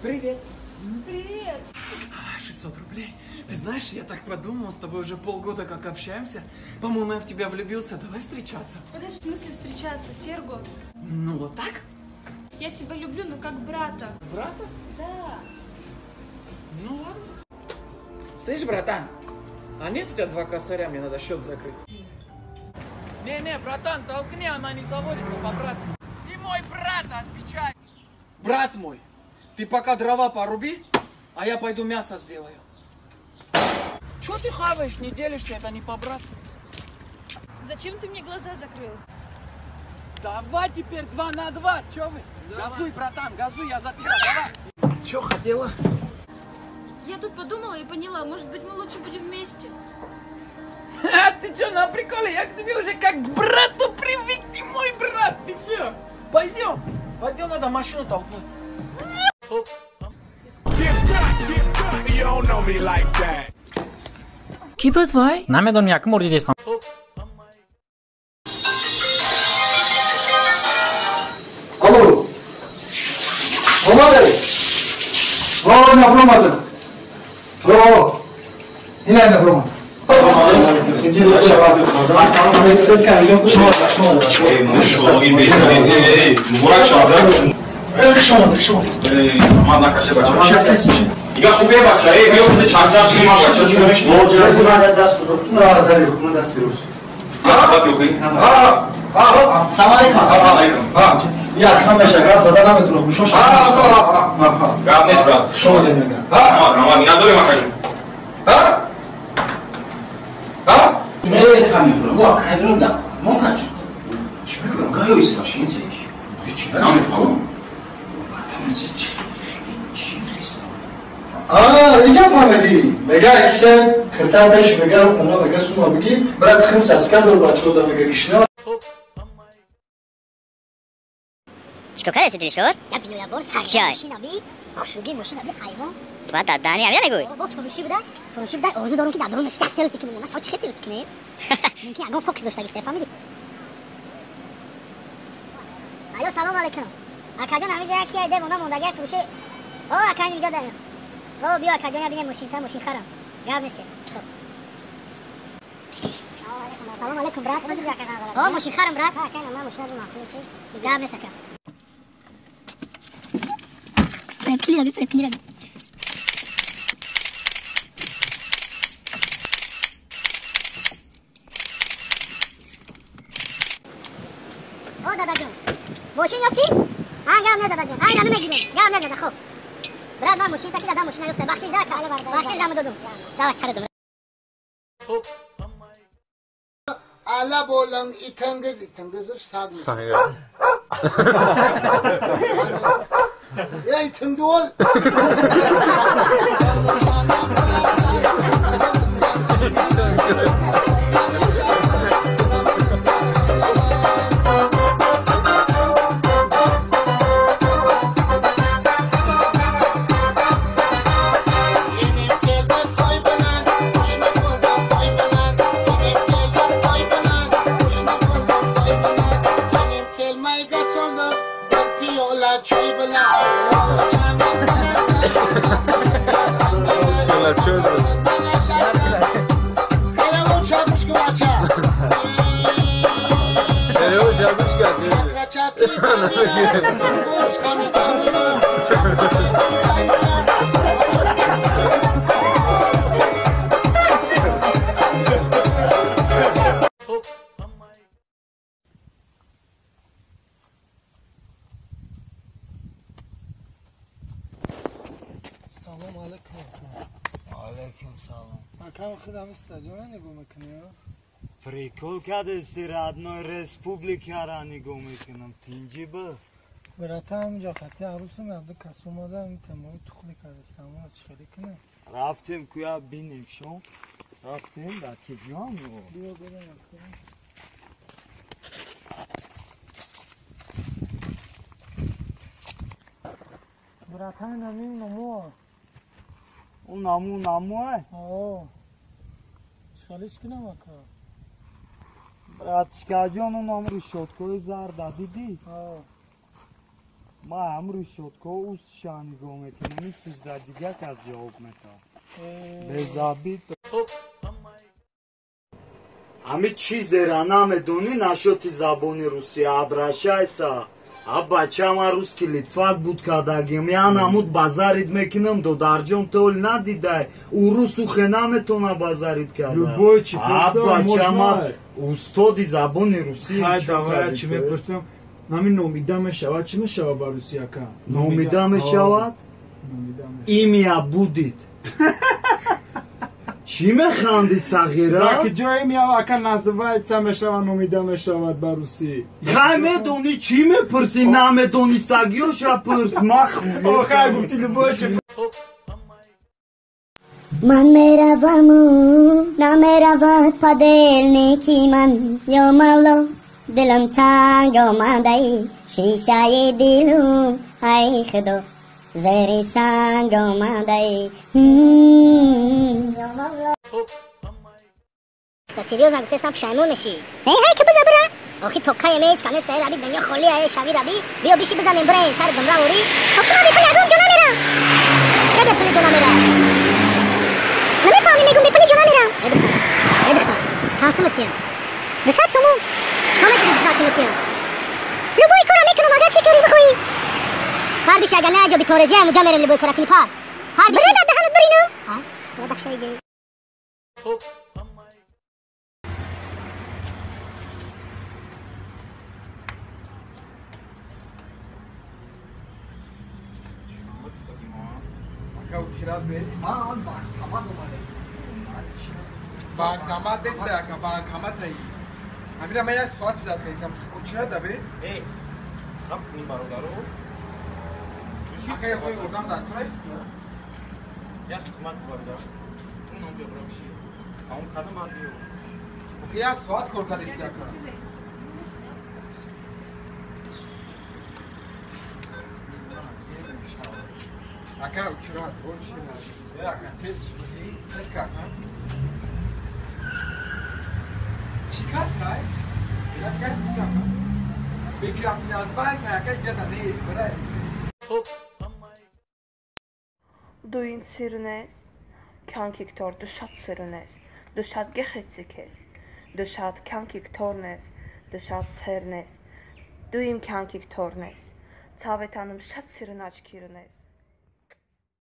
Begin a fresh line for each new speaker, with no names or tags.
Привет.
Привет.
600 рублей. Ты знаешь, я так подумал, с тобой уже полгода как общаемся. По-моему, я в тебя влюбился. Давай встречаться.
Подожди, в смысле встречаться, Серго?
Ну, вот так?
Я тебя люблю, но как брата.
Брата?
Да.
Ну ладно. Слышь, братан, а нет у тебя 2 косаря? Мне надо счет закрыть. Не-не, братан, толкни, она не заводится по-братски. Ты мой брат, отвечай. Брат мой, ты пока дрова поруби, а я пойду мясо сделаю. Чё ты хаваешь, не делишься, это не по-братски.
Зачем ты мне глаза закрыл?
Давай теперь 2 на 2, чё вы? Давай. Газуй, братан, газуй, я за тебя, давай. Чё хотела?
Я тут подумала и поняла, может быть, мы лучше будем вместе.
А ты чё, на приколе? Я к тебе уже как к брату привык, ты мой брат, ты чё? Пойдем, надо машину толкнуть.
Kibet vai?
نمیدونم یک موردی دیستم
Alo. Omar. O ne yapamadım? O. Yine ne yapamadım?
دیگه خوبه بچه بیا بوده چند ساعت دیگه ما بچه چون میشه
موجود من دست رو نه داری من دست رو
خب یوخی
سلام علیکم یا کم بشه گرم زدن نمیتونه گوشوش
گرم نیست برات
شما دید میگم
اما اینا دوری مکشون
میره کمی برو با کنگرون دم ما کنچون چی بگم گاهی اویسی باشه این زیگی چی برم نمیفهمم
دیگه فهمیدی بگه اکسن کرتر بهش بگه خونه بگه سوما بگی برات خمس از کن دور بچه رو بگه گشنه
چیکار کردی دیدی شد؟
یا بیو بور سر ماشین آبی خوشوگی ماشین آبی حیوان
بعد دادنی هم نگوی
بابا فروشی بوده آرزو دارم که در درون 60 سلفی کنیم شما چه سلفی کنیم ممکن اگه فوکس داشته باشه فهمیدی الو سلام علیکم اکاجان همیشه یکی ایده مونده فروشی اکاین اینجا دارم بیا اکاجان ببینیم ماشین خرم گاب نیست سلام علیکم برات ماشین خرم برات من ماشین رو مخلوق چی گاب نیست فرقلی دادا جون ماشین یافتی؟ گام نزد جون اینو نمیگیریم گام نزد خب برات من ماشین تاکی دادم ماشین یافته بخشش بخشش دادم دادم داوش سر دادم
ala bolang itangız sag ya itangdı ol
Прикол къде сте родной республика را نگاه میکنم تینجی با
برات همینجا خطی عروسم عبد کس اومده این تمامی تخلی کرده سامون چی خیلی کنه
رفتیم کویا بینیم شون رفتیم در تیجان
بیا بریم برات همین همین نمو
اون نموه
چی خیلیش کنم اکا
برات شکاجان اون نامو رو شدکوی زرد دیدی ما امروز شد که اوز شانی گومه که نمیستش در دیگه که از جواب متا بزابیت همه چیز رانام دونی نشوتی زبانی روسی обращайся а бача ма русский литвак буд кадагим я намуд базарит мекинам до дарҷом тол надидай урусу хена метона базарит када а бача ма устоди забони русӣ
давай чӣ мепурсам ҳамин номида мешавад чӣ мешавад ба русияка
номида мешавад имя будит чӣ механди сағира
ҷои миявака называется мешавад номида мешавад ба русӣ
хай медонӣ чӣ мепурсӣ намедонистагиёша пурс
охай гуфти любочи
من میروم و نمیرود پدل نیکی من یا مولا دلم تنگ آمده ای شیشه دلم ای خدا زیر سنگ آمده ای سیریوز هم گفتستم پشیمون نشی هی که بزا بره آخی توکای میچ کنه سر ربی دنیا خالی های شوی ربی بیا بیشی بزنیم بره سر دمرا اوری کفتم هم بیپلی اگرم جونا میرم چه بیپلی جونا میرم نمیفهمی میگم بیپلی جونا میرم ادفتان چانسمه تیم 200 سومون چکا میکنی 200 سومه تیم لبوی کارا میکنم اگر چی کاری بخوایی هر بیشی اگر نه جا بی کارزی هم اونجا میرم لبوی کارا کنی پار هر بیشی بره دهنت برینو ها بخشای جایی
банкомат десте ака банкомат ай амира мен як соат шуда кайсам учира да бес
хап ни бародаро
ака я кой урдан да турай
я хизмат бародар он онҷо брамши а он кадам бардиё
оки як соат кор кардисти ака ака учира учира ака тез шуди тез карда چیکار کنی؟ یک کس میگم فکر رفتن از بانک هیکل جدا نیست برای
Դույն սիրուն ես, կյանքիք թոր դու շատ սիրուն ես, դու շատ գեղեցիկ ես, դու շատ կյանքիք թորն ես, դու շատ սերն ես, դու իմ կյանքիք թորն ես, ցավետանում շատ սիրուն աչքիր ունես